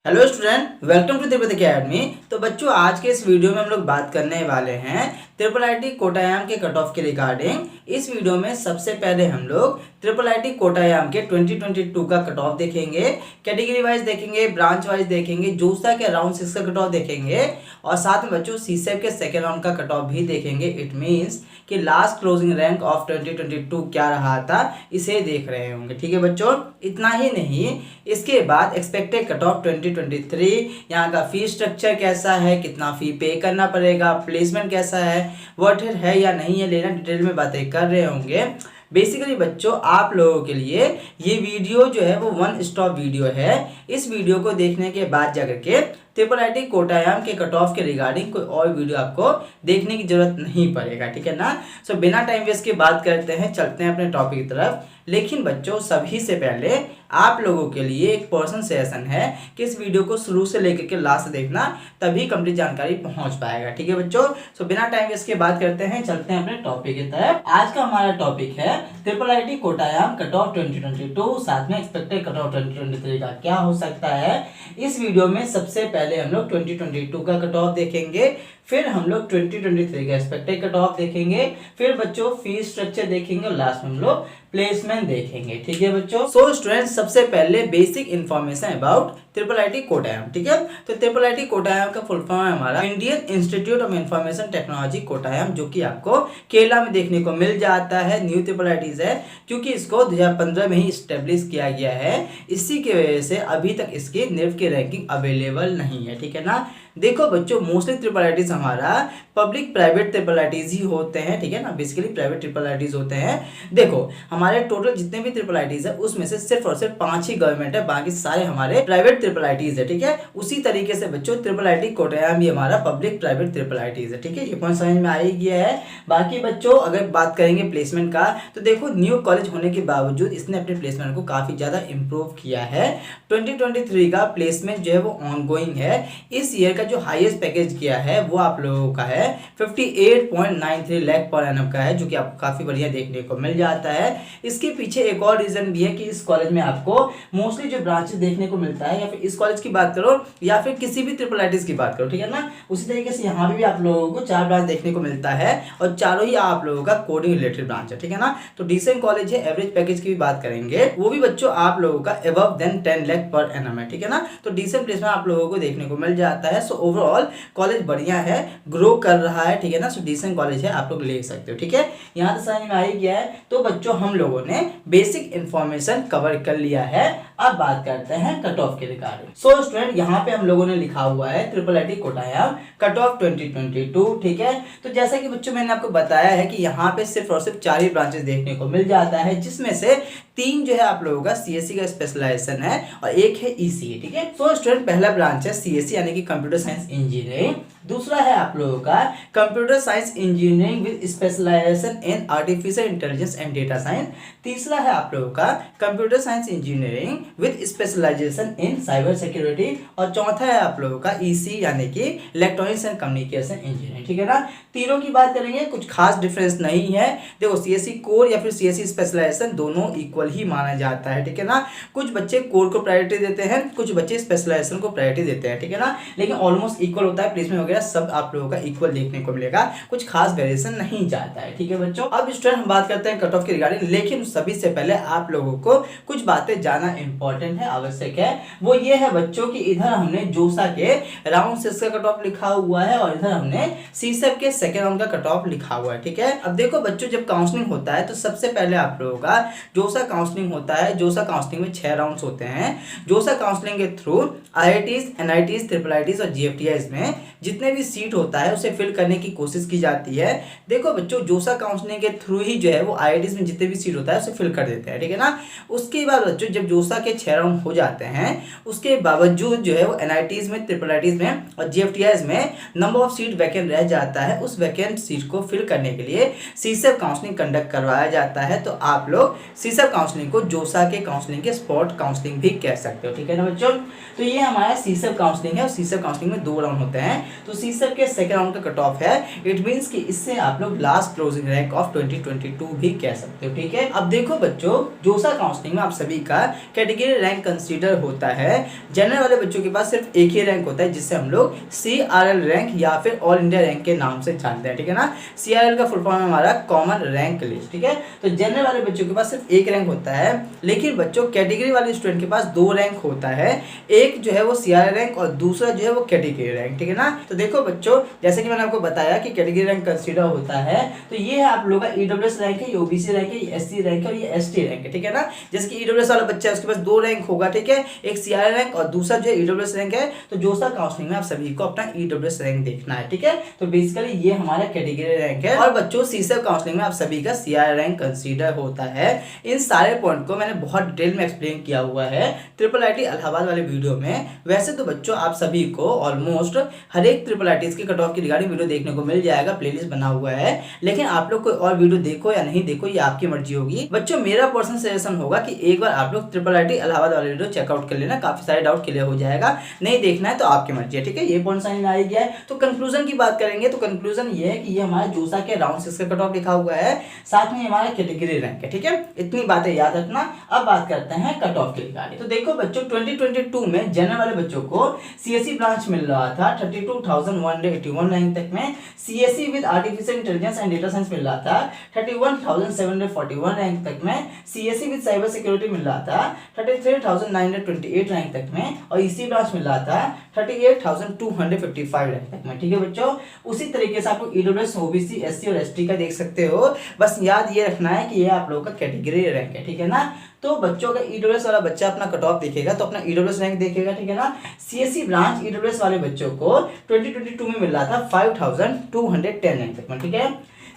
Hello student, welcome to Tibet academy. तो बच्चों, आज के इस वीडियो में हम लोग बात करने वाले हैं ट्रिपल आईटी कोटायाम के कट ऑफ के रिगार्डिंग। इस वीडियो में सबसे पहले हम लोग ट्रिपल आईटी कोटायाम के 2022 का कट ऑफ देखेंगे, कैटेगरी वाइज देखेंगे, ब्रांच वाइज देखेंगे, जोसा के राउंड 6 का कट ऑफ देखेंगे और साथ में बच्चों सीसेप के सेकेंड राउंड का कट ऑफ भी देखेंगे। इट मीन्स कि लास्ट क्लोजिंग रैंक ऑफ 2022 क्या रहा था, इसे देख रहे होंगे। ठीक है बच्चों, इतना ही नहीं, इसके बाद एक्सपेक्टेड कट ऑफ 2023, यहाँ का फी स्ट्रक्चर कैसा है, कितना फी पे करना पड़ेगा, प्लेसमेंट कैसा है, वर्थ इट है या नहीं है लेना, डिटेल में बातें कर रहे होंगे। बेसिकली बच्चों, आप लोगों के लिए ये वीडियो जो है वो वन स्टॉप वीडियो है। इस वीडियो को देखने के बाद जाकर के ट्रिपल आईटी कोटायाम के कट ऑफ के रिगार्डिंग कोई और वीडियो आपको देखने की जरूरत नहीं पड़ेगा। ठीक है ना। सो बिना टाइम वेस्ट के बात करते हैं, चलते हैं अपने टॉपिक की तरफ। लेकिन बच्चों, सभी से पहले आप लोगों के लिए एक पर्सनल सजेशन है कि इस वीडियो को शुरू से लेकर के लास्ट देखना, तभी कंप्लीट जानकारी पहुंच पाएगा। ठीक है बच्चों। सो बिना टाइम वेस्ट के बात करते हैं, चलते हैं अपने टॉपिक की तरफ। आज का हमारा टॉपिक है triple IIT Kottayam cut off 2022, साथ में एक्सपेक्टेड कट ऑफ 2023 का क्या हो सकता है। इस वीडियो में सबसे पहले हम लोग 2022 का कट ऑफ देखेंगे, फिर हम लोग 2023 का एक्सपेक्टेड कट ऑफ देखेंगे, फिर बच्चों फीस स्ट्रक्चर देखेंगे और लास्ट में हम लोग प्लेसमेंट देखेंगे। ठीक है बच्चों। सो स्टूडेंट्स, सबसे पहले basic information about triple IIT Kottayam. ठीक है। तो ट्रिपल आईटी कोटायाम का फुल फॉर्म है हमारा Indian institute of information technology Kottayam, जो कि आपको केरला में देखने को मिल जाता है। न्यू ट्रिपल आईटीज है क्योंकि इसको 2015 में ही स्टेब्लिश किया गया है। इसी की वजह से अभी तक इसकी निफ्ट की रैंकिंग अवेलेबल नहीं है। ठीक है ना। देखो बच्चों, मोस्टली ट्रिपल आईटीज हमारा पब्लिक प्राइवेट ट्रिपल आईटीज ही होते हैं। ठीक है ना। बेसिकली प्राइवेट ट्रिपल आईटीज होते हैं। देखो, हमारे टोटल जितने भी ट्रिपल आईटीज है उसमें से सिर्फ और सिर्फ 5 ही गवर्नमेंट है, बाकी सारे हमारे प्राइवेट ट्रिपल आईटीज है। ठीक है। उसी तरीके से बच्चों ट्रिपल आईटी कोटायाम भी हमारा पब्लिक प्राइवेट ट्रिपल आईटीज है। ठीक है। ये पॉइंट समझ में आ ही गया है। बाकी बच्चों, अगर बात करेंगे प्लेसमेंट का, तो देखो न्यू कॉलेज होने के बावजूद इसने अपने प्लेसमेंट को काफी ज्यादा इंप्रूव किया है। 2023 का प्लेसमेंट जो है वो ऑनगोइंग है। इस ईयर जो हाईएस्ट पैकेज किया है वो आप लोगों का है 58.93 लाख पर एनम का है, जो कि आपको काफी बढ़िया देखने को मिल जाता है। इसके पीछे एक और रीजन भी है कि इस कॉलेज में आपको मोस्टली जो ब्रांचेस देखने को मिलता है, या फिर इस कॉलेज की बात करो या फिर किसी भी ट्रिपल आईटीज की बात करो, ठीक है ना, उसी तरीके से यहाँ भी आप लोगों को 4 ब्रांच देखने को मिलता है और चारों ही आप लोगों का कोडिंग रिलेटेड ब्रांच है। ठीक है ना। तो डिसेंट कॉलेज है। एवरेज पैकेज की भी बात करेंगे, वो भी बच्चों आप लोगों का above then 10 lakh per annum है। ठीक है ना। तो डिसेंट प्लेसमेंट आप लोगों को देखने को मिल जाता है। सो ओवरऑल कॉलेज बढ़िया है, ग्रो कर रहा है। ठीक है ना। सो डिसेंट कॉलेज है, आप लोग ले सकते हो। ठीक है। यहाँ तो समझ में आ ही गया है। तो बच्चों, हम लोगों ने बेसिक इंफॉर्मेशन कवर कर लिया है। अब बात करते हैं कट ऑफ के रिगार्डिंग। सो स्टूडेंट, यहाँ पे हम लोगों ने लिखा हुआ है triple IIT Kottayam cut off 2022। ठीक है। तो जैसा कि बच्चों मैंने आपको बताया है कि यहाँ पे सिर्फ और सिर्फ 4 ही ब्रांचेस देखने को मिल जाता है, जिसमें से 3 जो है आप लोगों का सीएससी का स्पेशलाइजेशन है और एक है ईसीई। ठीक है। सो स्टूडेंट, पहला ब्रांच है सीएससी यानी कि कंप्यूटर साइंस इंजीनियरिंग। दूसरा है आप लोगों का computer science engineering with specialization in artificial intelligence and data science. तीसरा है आप लोगों का computer science engineering with specialization in cyber security. और चौथा है आप लोगों का ईसी यानी कि इलेक्ट्रॉनिक्स एंड कम्युनिकेशन इंजीनियरिंग। ठीक है ना। तीनों की बात करेंगे, कुछ खास डिफरेंस नहीं है। देखो, सीएससी कोर या फिर सीएससी स्पेशलाइजेशन दोनों इक्वल ही माना जाता है। ठीक है ना। कुछ बच्चे कोर को प्रायोरिटी देते हैं, कुछ बच्चे स्पेशलाइजेशन को प्रायोरिटी देते हैं। ठीक है ना। लेकिन ऑलमोस्ट इक्वल होता है, प्लेसमेंट वगैरह सब आप लोगों का इक्वल देखने को मिलेगा, कुछ खास वेरिएशन नहीं जाता है। ठीक है बच्चों। अब स्टूडेंट, हम बात करते हैं कट ऑफ के रिगार्डिंग, लेकिन सभी से पहले आप लोगों को कुछ बातें जानना इंपॉर्टेंट है, आवश्यक है। वो ये है बच्चों कि इधर हमने जोसा के राउंड 6 का कट ऑफ लिखा हुआ है और इधर हमने सीसेप के सेकेंड राउंड का कट ऑफ लिखा हुआ है। ठीक है। अब देखो बच्चों, जब काउंसलिंग होता है तो सबसे पहले आप लोगों का जोसा काउंसलिंग होता है। जोसा काउंसलिंग में 6 राउंड्स होते हैं। जोसा काउंसलिंग के through IITs, NITs, triple ITs और जीएफटीआईज में जितने भी सीट होता है उसे फिल करने की कोशिश की जाती है। देखो बच्चों, जोसा काउंसलिंग के थ्रू ही जो है वो आईआईटीज में जितने भी सीट होता है उसे फिल कर देते हैं। ठीक है ना। उसके बाद बच्चों, जब जोसा के 6 राउंड हो जाते हैं, उसके बावजूद जो है वो एनआईटीज में, ट्रिपल आईटीज में और जीएफटीआईज में नंबर ऑफ सीट वैकेंट रह जाता है। उस वैकेंट सीट को फिल करने के लिए सीसेप काउंसलिंग कंडक्ट करवाया जाता है। तो आप लोग सीसेप काउंसलिंग को जोसा के काउंसलिंग के स्पॉट काउंसलिंग भी कह सकते हो, ठीक है ना बच्चों। तो ये हमारा सीसब काउंसलिंग है और सीसब काउंसलिंग में 2 राउंड होते हैं। तो सीसब के सेकंड राउंड का कट ऑफ है, इट मींस कि इससे आप लोग लास्ट क्लोजिंग रैंक ऑफ 2022 भी कह सकते हो, ठीक है। अब देखो बच्चों, जोसा काउंसलिंग में आप सभी का कैटेगरी रैंक कंसीडर होता है। जनरल वाले बच्चों के पास सिर्फ एक ही रैंक होता है, जिससे हम लोग CRL रैंक या फिर ऑल इंडिया रैंक के नाम से जानते हैं, ठीक है ना। CRL का फुल फॉर्म है हमारा कॉमन रैंक लिस्ट, ठीक है। तो जनरल वाले बच्चों के पास सिर्फ एक रैंक होता है, लेकिन बच्चों कैटेगरी वाले स्टूडेंट के पास 2 रैंक होता है। एक जो है वो CRL रैंक और दूसरा जो है वो कैटेगरी रैंक, ठीक है ना। तो देखो बच्चों, जैसे कि मैंने आपको बताया कि कैटेगरी रैंक कंसीडर होता है, तो ये है आप लोगों का EWS रैंक है, ये OBC रैंक है, ये SC रैंक है और ये ST रैंक है, ठीक है ना। जैसे कि EWS वाला बच्चा है उसके पास 2 रैंक होगा, ठीक है, एक CRL रैंक और दूसरा जो है EWS रैंक है। तो जोसा काउंसलिंग में आप सभी को अपना EWS रैंक देखना है, ठीक है। तो बेसिकली ये हमारा कैटेगरी रैंक है। और बच्चों सीसब काउंसलिंग में आप सभी का CRL रैंक कंसीडर होता है। इन सारे पॉइंट को मैंने बहुत डिटेल में एक्सप्लेन किया हुआ है IIIT इलाहाबाद वाले वीडियो में। वैसे तो बच्चों आप सभी को ऑलमोस्ट हर एक IIIT के कट ऑफ की रिगार्डिंग वीडियो देखने को मिल जाएगा, प्लेलिस्ट बना हुआ है। लेकिन आप लोग कोई और वीडियो देखो या नहीं देखो, ये आपकी मर्जी होगी। बच्चों मेरा पर्सनल सजेशन होगा कि एक बार आप लोग IIIT इलाहाबाद वाले वीडियो चेकआउट कर लेना, काफी सारे डाउट क्लियर हो जाएगा। नहीं देखना है तो आपकी मर्जी है, ठीक है। ये पॉइंट समझ में आ गया है। तो कंक्लूजन की बात करेंगे तो कंक्लूजन ये है कि ये हमारा जोसा के राउंड 6 का कट ऑफ लिखा हुआ है, साथ में हमारा कैटेगरी रैंक है, ठीक है। इतनी बातें याद रखना। अब बात करते हैं कट ऑफ के रिगार्डिंग। तो देखो बच्चों 2022 में जनरल वाले बच्चों को CSE ब्रांच मिल रहा था 32,181 रैंक तक में। CSE with artificial intelligence and data science मिल रहा था 31,741 रैंक तक में। CSE विद साइबर सिक्योरिटी मिल रहा था 33,928 रैंक तक में। और EC ब्रांच मिल रहा था 38,255 रैंक तक में, ठीक है बच्चों। उसी तरीके से आप लोग EWS, OBC, SC और ST का देख सकते हो। बस याद ये रखना है कि ये आप लोगों का कैटेगरी रैंक है, ठीक है ना। तो बच्चों का EWS वाला बच्चा अपना कट ऑफ देखेगा तो अपना EWS रैंक देखेगा, ठीक है ना। CSE ब्रांच EWS वाले बच्चों को 2022 में मिल रहा था 5,210 रैंक तक में, ठीक है।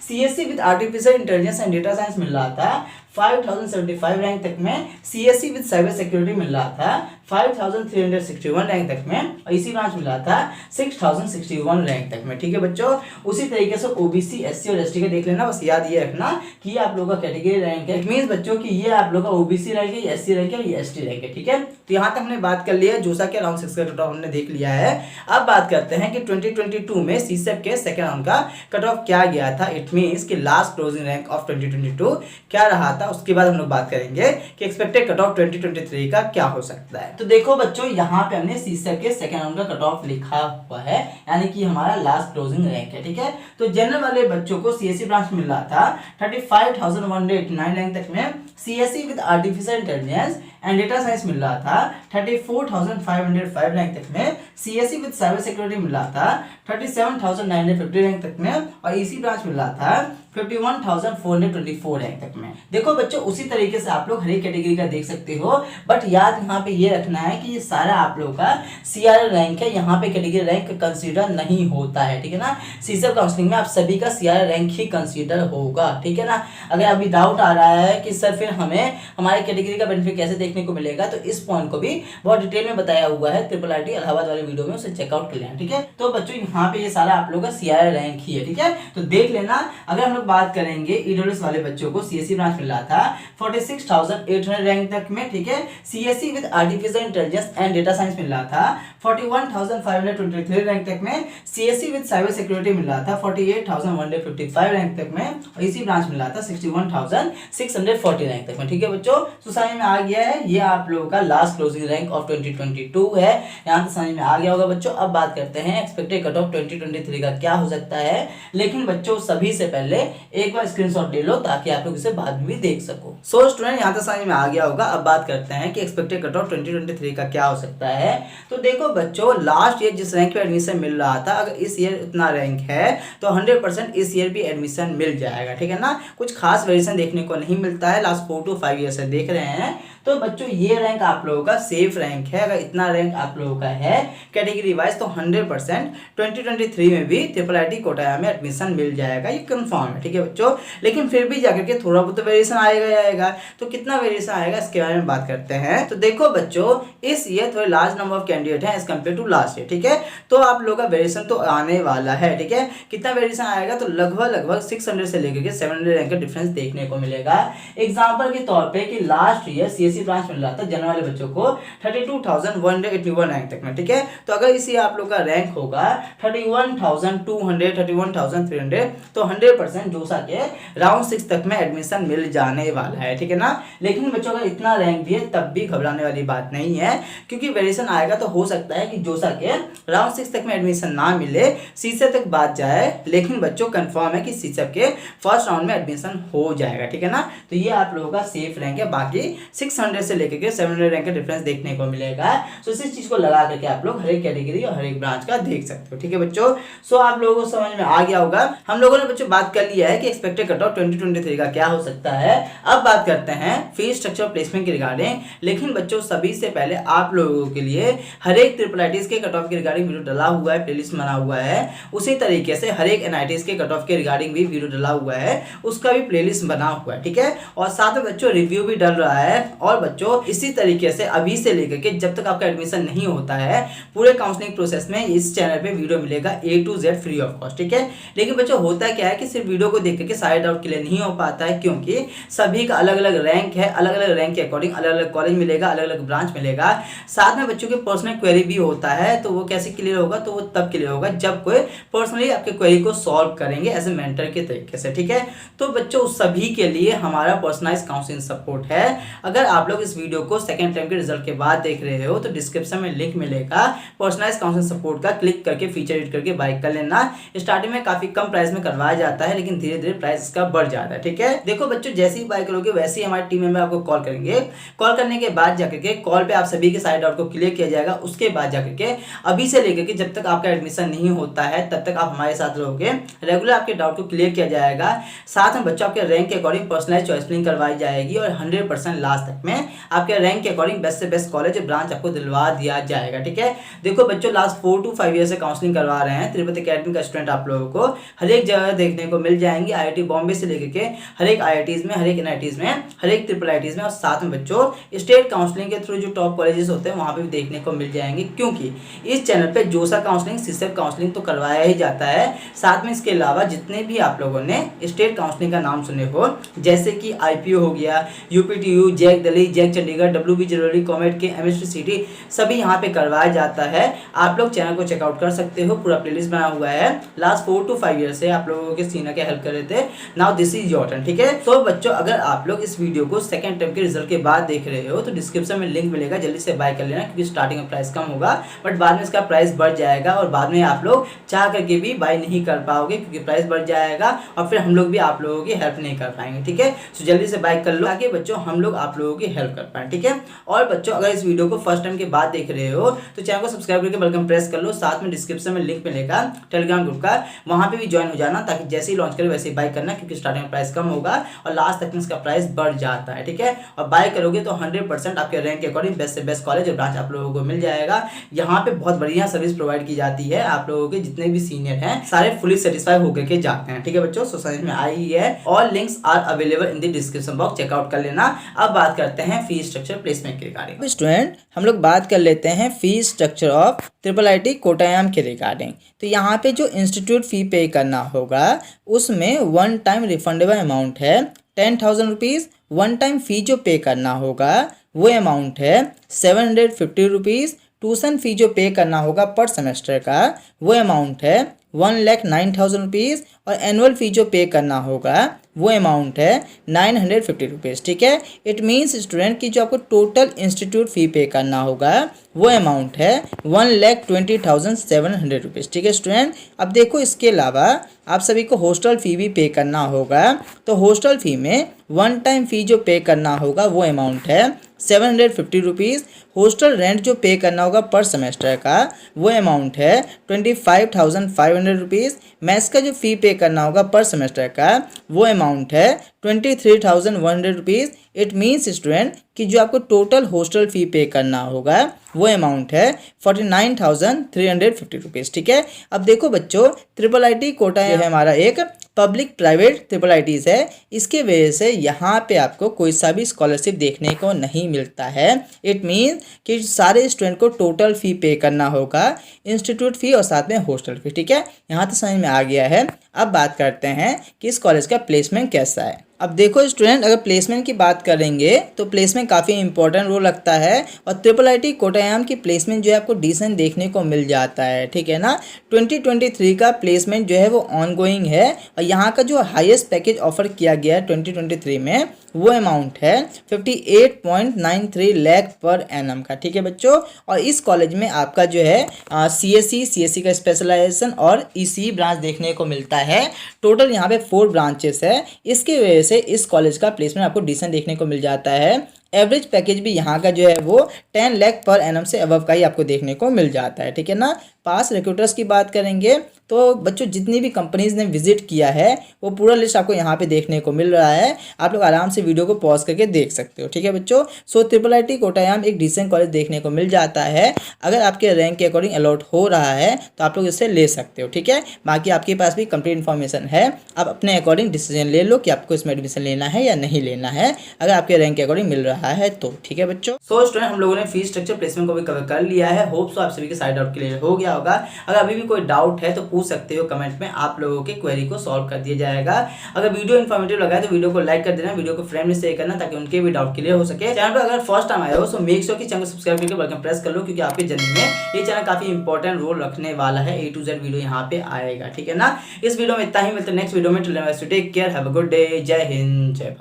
CSE with artificial intelligence and data science मिल रहा था 5,075 रैंक तक में। CSE विद साइबर सिक्योरिटी मिल रहा था 5,361 रैंक तक में। और इसी ब्रांच मिल रहा था 6,061 रैंक तक में, ठीक है बच्चों। उसी तरीके से OBC, SC और ST का देख लेना। बस याद ये रखना कि ये आप लोगों का कैटेगरी रैंक है। इट मींस बच्चों कि ये आप लोगों का OBC रैंक है, ये SC रैंक है और ये ST रैंक है, ठीक है। तो यहाँ तक हमने बात कर लिया, जोसा के राउंड 6 का कट ऑफ हमने देख लिया है। अब बात करते हैं कि 2022 में सीसेप के सेकंड राउंड का कट ऑफ क्या गया था। इट मींस कि लास्ट क्लोजिंग रैंक ऑफ 2022 क्या रहा था। उसके बाद हम लोग बात करेंगे कि एक्सपेक्टेड कट ऑफ 2023 का क्या हो सकता है। तो देखो बच्चों, यहाँ पे हमने सीसेप के सेकंड राउंड का कट ऑफ लिखा हुआ है, यानी कि हमारा लास्ट क्लोजिंग रैंक है, ठीक है। तो जनरल वाले बच्चों को CSE ब्रांच मिल रहा था 35,189 रैंक तक में। CSE with artificial intelligence and data science मिल रहा था 34,505 रैंक तक में। CSE विद साइबर सिक्योरिटी मिल रहा था 37,950 रैंक तक में। और EC ब्रांच मिल रहा था 51,424 रैंक तक में। देखो बच्चों, उसी तरीके से आप लोग हर एक कैटेगरी का देख सकते हो, बट याद यहाँ पे ये रखना है कि ये सारा आप लोग का CRL रैंक है, यहाँ पे कैटेगरी रैंक कंसीडर नहीं होता है, ठीक है ना। सीसेप काउंसलिंग में आप सभी का CRL रैंक ही कंसीडर होगा, ठीक है ना। अगर अभी डाउट आ रहा है कि सर फिर हमें हमारे कैटेगरी का बेनिफिट कैसे देखने को मिलेगा, तो इस पॉइंट को भी बहुत डिटेल में बताया हुआ है IIIT इलाहाबाद वाले वीडियो में, उसे चेकआउट कर लेना, ठीक है। तो बच्चों यहाँ पे ये सारा आप लोग का CRL रैंक ही है, ठीक है। तो देख लेना। अगर हम बात करेंगे EWS वाले बच्चों को CSE ब्रांच मिल रहा था 46,800 रैंक तक में, ठीक है। CSE with artificial intelligence and data science मिल रहा था 41,523 रैंक तक में। CSE विद साइबर सिक्योरिटी मिल रहा था 48,155 रैंक तक में। और इसी ब्रांच मिल रहा था 61,640 रैंक तक में, ठीक है बच्चों। तो समझ में आ गया है, ये आप लोगों का लास्ट क्लोजिंग रैंक ऑफ 2022 है। यहाँ तो समझ में आ गया होगा बच्चों। अब बात करते हैं एक्सपेक्टेड कट ऑफ 2023 का क्या हो सकता है। लेकिन बच्चों सभी से पहले एक बार स्क्रीनशॉट ले लो ताकि आप लोग इसे बाद में भी देख सको। सो स्टूडेंट, यहाँ तक समझ में आ गया होगा। अब बात करते हैं कि एक्सपेक्टेड कट ऑफ 2023 का क्या हो सकता है। तो देखो बच्चों, लास्ट ईयर जिस रैंक पे एडमिशन मिल रहा था, अगर इस ईयर उतना रैंक है तो 100% इस ईयर भी एडमिशन मिल जाएगा, ठीक है ना। कुछ खास वेरिएशन देखने को नहीं मिलता है, लास्ट 4 to 5 ईयर से देख रहे हैं। तो बच्चों ये रैंक आप लोगों का सेफ रैंक है। अगर इतना रैंक आप लोगों का है कैटेगरी वाइज तो 100% 2023 में भी ट्रिपल आईटी कोटाया में एडमिशन मिल जाएगा, ये कंफर्म है। ठीक है बच्चों, लेकिन फिर भी जाकर के थोड़ा बहुत तो वेरिएशन आएगा। तो कितना वेरिएशन आएगा इसके बारे में बात करते हैं। तो देखो बच्चों, इस ईयर थोड़े लार्ज नंबर ऑफ कैंडिडेट हैं as compare to last year. ठीक है, तो आप लोगों का वेरिएशन तो आने वाला है। ठीक है, कितना वेरिएशन आएगा तो लगभग 600 से लेकर के 700 रैंक का डिफरेंस देखने को मिलेगा। एग्जांपल के तौर पे कि लास्ट ईयर सीएससी ब्रांच मिल रहा था जनरल वाले बच्चों को 32,181 रैंक तक में। ठीक है, तो अगर इसी आप लोग का रैंक होगा 31,200 31,300 तो 100% जोसा के राउंड 6 तक में एडमिशन मिल जाने वाला है। ठीक है ना, लेकिन बच्चों अगर इतना रैंक भी है तब भी घबराने वाली बात नहीं है, क्योंकि वेरिएशन आएगा तो हो सकता है कि जोसा के राउंड 6 तक में एडमिशन ना मिले, सीसेप तक बात जाए, लेकिन बच्चों कंफर्म है कि सीसेप के फर्स्ट राउंड में एडमिशन हो जाएगा। ठीक है ना, तो ये आप लोगों का सेफ रैंक है। बाकी 600 से लेकर के 700 रैंक का डिफरेंस देखने को मिलेगा। सो इसी चीज को लगा करके आप लोग हर एक कैटेगरी और हर एक ब्रांच का देख सकते हो। ठीक है बच्चों, सो आप लोगों को समझ में आ गया होगा। हम लोगों ने बच्चों बात कर लिया है कि एक्सपेक्टेड कट ऑफ 2023 का क्या हो सकता है। अब बात करते हैं फीस स्ट्रक्चर प्लेसमेंट के रिगार्डिंग। लेकिन बच्चों सभी से पहले आप लोगों के लिए हर एक ट्रिपल आईटीज के कट ऑफ के रिगार्डिंग वीडियो डला हुआ है, प्लेलिस्ट बना हुआ है। उसी तरीके से हर एक एनआईटीज के कट ऑफ के रिगार्डिंग भी वीडियो डला हुआ है, उसका भी प्लेलिस्ट बना हुआ है। ठीक है, और साथ में बच्चों रिव्यू भी डल रहा है। और बच्चों इसी तरीके से अभी से लेकर के जब तक आपका एडमिशन नहीं होता है पूरे काउंसलिंग प्रोसेस में इस चैनल पे वीडियो मिलेगा A to Z free of cost. ठीक है, लेकिन बच्चों होता क्या है कि सिर्फ वीडियो को देख करके सारे डाउट क्लियर नहीं हो पाता है, क्योंकि सभी का अलग अलग रैंक है, अलग अलग रैंक के अकॉर्डिंग अलग अलग कॉलेज मिलेगा, अलग अलग ब्रांच मिलेगा। साथ में बच्चों के पर्सनल क्वेरी भी होता है, तो वो कैसे क्लियर होगा, तो वो तब क्लियर होगा जब कोई पर्सनली आपके क्वेरी को सॉल्व करेंगे एज ए मेंटर के तरीके से। ठीक है, तो बच्चों सभी के लिए हमारा पर्सनलाइज काउंसलिंग सपोर्ट है। अगर आप लोग इस वीडियो को सेकंड टाइम के रिजल्ट के बाद देख रहे हो तो डिस्क्रिप्शन में लिंक मिलेगा पर्सनलाइज काउंसलिंग सपोर्ट का, क्लिक करके फीचर एडिट करके बाय कर लेना। स्टार्टिंग में काफी कम प्राइस में करवाया जाता है, लेकिन धीरे धीरे प्राइस इसका बढ़ जाता है। ठीक है, देखो बच्चों जैसे ही बाय करोगे वैसे ही हमारी टीम मेंबर आपको कॉल करेंगे। कॉल करने के बाद जाकर के कॉल पे आप सभी के सारे डाउट को क्लियर किया जाएगा। उसके बाद जाकर के अभी से लेकर के जब तक आपका एडमिशन नहीं होता है तब तक आप हमारे साथ रहोगे, रेगुलर आपके डाउट को क्लियर किया जाएगा। साथ में बच्चों आपके रैंक के अकॉर्डिंग पर्सनलाइज चॉइसिंग करवाई जाएगी और 100% लास्ट तक में आपके रैंक के अकॉर्डिंग बेस्ट से बेस्ट कॉलेज ब्रांच आपको दिलवा दिया जाएगा। ठीक है, देखो बच्चों लास्ट 4 to 5 ईयर से काउंसलिंग करवा रहे हैं तिरुपति अकेडमी का स्टूडेंट आप लोगों को हर एक जगह देखने को मिल जाएंगे। आईआईटी बॉम्बे से लेकर के हर एक आईआईटीज में, हर एक एनआईटीज में, हर एक ट्रिपल आईटीज में, और साथ में बच्चों स्टेट काउंसलिंग के थ्रू जो टॉप कॉलेजेस होते हैं वहां पे भी देखने को मिल जाएंगे, क्योंकि इस चैनल पे जोसा काउंसलिंग, सीसेप काउंसलिंग तो करवाया ही जाता है। साथ में इसके अलावा जितने भी आप लोगों ने स्टेट काउंसलिंग का नाम सुने हो, जैसे कि आईपीओ हो गया, UPTU, JAC Delhi, JAC Chandigarh, WB जरूरी, कॉमेट के, एमएसटी सिटी, सभी यहाँ पे करवाया जाता है। आप लोग चैनल को चेकआउट कर सकते हो, पूरा प्लेलिस्ट बना हुआ है। लास्ट 4 to 5 ईयर से आप लोगों के सीनियर के हेल्प कर रहे थे, now this is your turn. ठीक है, तो बच्चों अगर आप लोग इस वीडियो को सेकंड टर्म के रिजल्ट के बाद देख रहे हो तो डिस्क्रिप्शन में लिंक मिलेगा, जल्दी से बाय कर लेना, क्योंकि स्टार्टिंग में प्राइस कम होगा बट बाद में इसका प्राइस बढ़ जाएगा और बाद में आप लोग चाह करके भी बाय नहीं कर पाओगे क्योंकि प्राइस बढ़ जाएगा और फिर हम लोग भी आप लोगों की हेल्प नहीं कर पाएंगे। ठीक है, तो जल्दी से बाय कर लो ताकि बच्चों हम लोग आप लोगों की हेल्प कर पाए। ठीक है, और बच्चों अगर इस वीडियो को फर्स्ट टाइम के बाद देख रहे हो तो चैनल को सब्सक्राइब करके वेलकम प्रेस कर लो। साथ में डिस्क्रिप्शन में लिंक मिलेगा टेलीग्राम ग्रुप का, वहां पे भी ज्वाइन हो जाना ताकि जैसे ही लॉन्च करे वैसे ही बाय करना, क्योंकि स्टार्टिंग में प्राइस कम होगा और लास्ट तक में इसका प्राइस बढ़ जाता है। ठीक है, और बाय करोगे तो 100% आपके रैंक के अकॉर्डिंग बेस्ट से बेस्ट कॉलेज और ब्रांच आप लोगों को मिल जाएगा। यहाँ पे बहुत बढ़िया सर्विस प्रोवाइड की जाती है, आप लोगों के जितने भी सीनियर हैं सारे फुली सेटिस्फाई होकर के जाते हैं। ठीक है बच्चों, सो समझ में आई है। All links are available in the description box, check out कर लेना। अब बात करते हैं फीस स्ट्रक्चर प्लेसमेंट के रिगार्डिंग। स्टूडेंट हम लोग बात कर लेते हैं fees structure of triple IIT Kottayam के रिगार्डिंग। तो यहाँ पे जो इंस्टीट्यूट फी पे करना होगा उसमें वन टाइम रिफंडेबल अमाउंट है 10,000 रुपीज़। वन टाइम फी जो पे करना होगा वो अमाउंट है 750 रुपीज़। ट्यूशन फी जो पे करना होगा पर सेमेस्टर का वो अमाउंट है 1,09,000 रुपीज़। और एनुअल फी जो पे करना होगा वो अमाउंट है 950 रुपीज़। ठीक है, इट मीन्स स्टूडेंट की जो आपको टोटल इंस्टीट्यूट फी पे करना होगा वो अमाउंट है 1,20,700 रुपीज़। ठीक है स्टूडेंट, अब देखो इसके अलावा आप सभी को हॉस्टल फी भी पे करना होगा। तो हॉस्टल फी में वन टाइम फी जो पे करना होगा वो अमाउंट है ₹750। हॉस्टल रेंट जो पे करना होगा पर सेमेस्टर का वो अमाउंट है ₹25,500। मैथ्स का जो फ़ी पे करना होगा पर सेमेस्टर का वो अमाउंट है ₹23,100। इट मीन्स स्टूडेंट कि जो आपको टोटल हॉस्टल फ़ी पे करना होगा वो अमाउंट है ₹49,350। ठीक है। अब देखो बच्चों, IIIT कोटा है हमारा एक पब्लिक प्राइवेट IIITs है। इसके वजह से यहाँ पे आपको कोई सा भी स्कॉलरशिप देखने को नहीं मिलता है। इट मीन्स कि सारे स्टूडेंट को टोटल फ़ी पे करना होगा, इंस्टीट्यूट फ़ी और साथ में हॉस्टल फ़ी। ठीक है, यहाँ तो समझ में आ गया है। अब बात करते हैं कि इस कॉलेज का प्लेसमेंट कैसा है। अब देखो स्टूडेंट, अगर प्लेसमेंट की बात करेंगे तो प्लेसमेंट काफ़ी इंपॉर्टेंट रोल रखता है और IIIT कोटायाम की प्लेसमेंट जो है आपको डिसेंट देखने को मिल जाता है। ठीक है ना। 2023 का प्लेसमेंट जो है वो ऑनगोइंग है और यहाँ का जो हाईएस्ट पैकेज ऑफर किया गया है 2023 में वो अमाउंट है 58.93 लाख पर एनम का। ठीक है बच्चों। और इस कॉलेज में आपका जो है CSE का स्पेशलाइजेशन और ECE ब्रांच देखने को मिलता है। टोटल यहाँ पे 4 ब्रांचेस है। इसके वजह से इस कॉलेज का प्लेसमेंट आपको डिसेंट देखने को मिल जाता है। एवरेज पैकेज भी यहाँ का जो है वो 10 लाख पर एनम से अबव का ही आपको देखने को मिल जाता है। ठीक है ना। पास रिक्रूटर्स की बात करेंगे तो बच्चों जितनी भी कंपनीज़ ने विजिट किया है वो पूरा लिस्ट आपको यहाँ पे देखने को मिल रहा है। आप लोग आराम से वीडियो को पॉज करके देख सकते हो। ठीक है बच्चों। सो IIIT कोटायाम एक डिसेंट कॉलेज देखने को मिल जाता है। अगर आपके रैंक के अकॉर्डिंग अलॉट हो रहा है तो आप लोग इससे ले सकते हो। ठीक है। बाकी आपके पास भी कंप्लीट इन्फॉर्मेशन है, आप अपने अकॉर्डिंग डिसीजन ले लो कि आपको इसमें एडमिशन लेना है या नहीं लेना है, अगर आपके रैंक के अकॉर्डिंग मिल रहा है तो। ठीक है बच्चों। सो स्टूडेंट, हम लोगों ने फीस स्ट्रक्चर प्लेसमेंट को भी कवर कर लिया है। होप सो आप सभी के साइड आउट क्लियर हो गया होगा। अगर अभी भी कोई डाउट है तो पूछ सकते हो कमेंट में, आप लोगों के क्वेरी को सॉल्व कर दिया जाएगा। अगर वीडियो इन्फॉर्मेटिव लगा है तो वीडियो को लाइक कर देना, वीडियो को फ्रेंड में शेयर करना ताकि उनके भी डाउट क्लियर हो सके। चैनल पर अगर फर्स्ट टाइम आए हो तो मेक श्योर कि चैनल को सब्सक्राइब करके बेल आइकन प्रेस कर लो, क्योंकि आपके जर्नी में ये चैनल काफी इंपॉर्टेंट रोल रखने वाला है। A to Z वीडियो यहाँ पे आएगा। ठीक है ना। इस वीडियो में इतना ही, मिलते हैं नेक्स्ट वीडियो में। Take care, have a good day. जय हिंद, जय भारत।